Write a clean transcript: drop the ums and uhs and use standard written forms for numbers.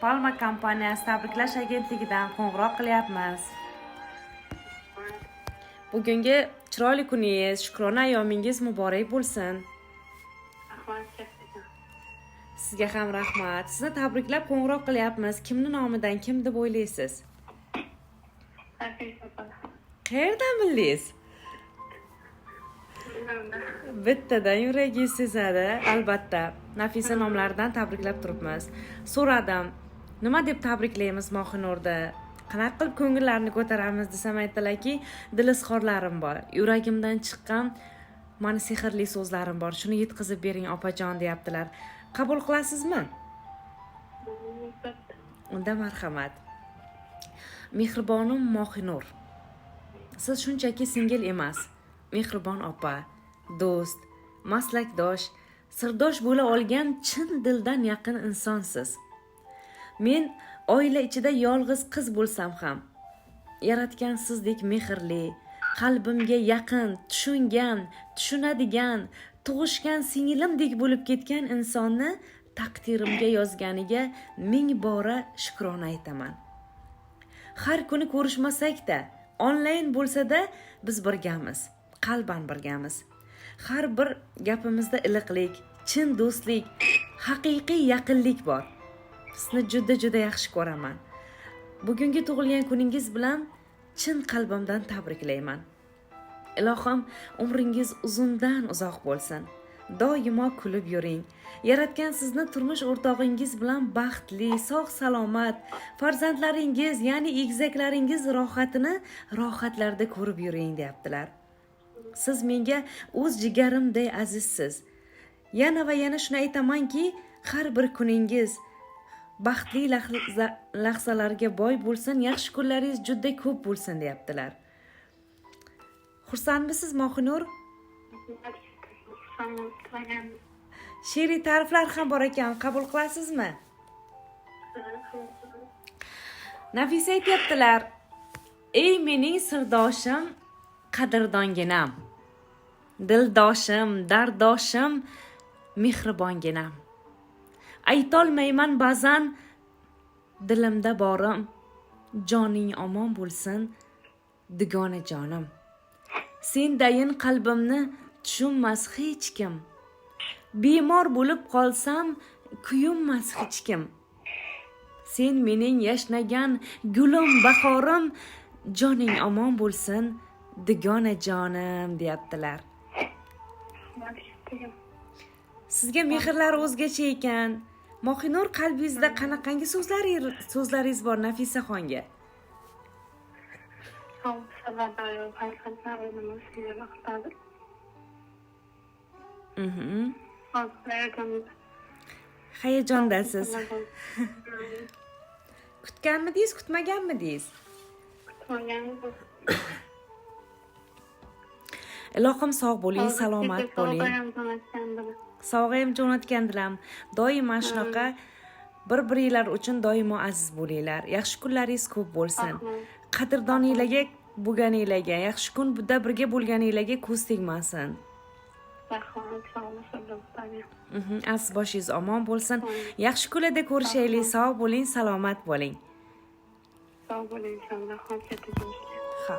Palma kompaniyasi tabriklash agentligidan qo'ng'iroq qilyapmiz. Bugungi chiroyli kuningiz, shukrona ayyomingiz muborak bo'lsin. Sizga ham rahmat. Sizni tabriklab qo'ng'iroq qilyapmiz. Kimni nomidan kim deb o'ylaysiz? Qayerdan bildingiz? Bittadan yuragingiz sezadi, albatta. Nafisa nomlaridan tabriklab turibmiz. So'radim, nima deb tabriklaymiz Mohinurni? Qanaqa qilib ko'ngillarni ko'taramiz desam aytdilarki, dil izhorlarim bor. Yuragimdan chiqqan mani sehrli so'zlarim bor. Shuni yetkazib bering opajon deyaptilar. Qabul qilasizmi? Unda marhamat. Mehribonim Mohinur. Siz shunchaki singil emas, mehribon opa, do'st, maslakdosh, sirdosh bo'la olgan chin dildan yaqin insonsiz. Men oila ichida yolg'iz qiz bo'lsam ham, yaratgan sizdek mehrli, qalbimga yaqin, tushungan, tushunadigan, tug'ishgan singlimdek bo'lib ketgan insonni taqdirimga yozganiga ming bora shukrona aytaman. Har kuni ko'rishmasak-da, onlayn bo'lsa-da biz birgamiz, qalban birgamiz. Har bir gapimizda iliqlik, chin do'stlik, haqiqiy yaqinlik bor. Sizni juda yaxshi ko'raman. Bugungi tug'ilgan kuningiz bilan chin qalbimdan tabriklayman. Ilohim umringiz uzundan uzoq bo'lsin. Doimo kulib yuring. Yaratgan sizni turmush o'rtog'ingiz bilan baxtli, sog' salomat, farzandlaringiz, ya'ni egizaklaringiz rohatini rohatlarda ko'rib yuring deyaptilar. Siz menga o'z jigarimday azizsiz. Yana va yana shuni aytamanki, har bir kuningiz baxtli lahzalarga boy bo'lsin, yaxshi kunlaringiz juda ko'p bo'lsin deyaptilar. Xursandmisiz Mohinur? She'riy ta'riflar ham bor ekan, qabul qilasizmi? Nafisa aytibdilar: "Ey mening sirdoshim, qadrdonginam, dildoshim, dardoshim, mehribonginam. Aytolmayman ba'zan dilimda borim, joning omon bo'lsin, dugona jonim. Sendayin qalbimni tushunmas hech kim. Bemor bo'lib qolsam, kuyunmas hech kim. Sen mening yashnagan gulim, bahorim, joning omon bo'lsin, dugona jonim" deyaptilar. Sizga mehrlar o'zgacha ekan. Mohinur, qalbingizda qanaqangi so'zlaringiz bor Nafisaxonga? Hayajondasiz. Kutganmidingiz, kutmaganmidingiz? Kutmaganmiz. Ilohim sog' bo'ling, salomat bo'ling. Sog'ayam jo'natgandilar. Doimo shunaqa bir-biringlar uchun doimo aziz bo'linglar. Yaxshi kunlaringiz ko'p bo'lsin. Qadrdoninglarga bo'lganinglarga, yaxshi kunda birga bo'lganinglarga ko'z tegmasin. Aziz boshingiz omon bo'lsin. Yaxshi kunlarda ko'rishaylik, sog' bo'ling, salomat bo'ling. Sog' bo'ling, inshaalloh. Ha.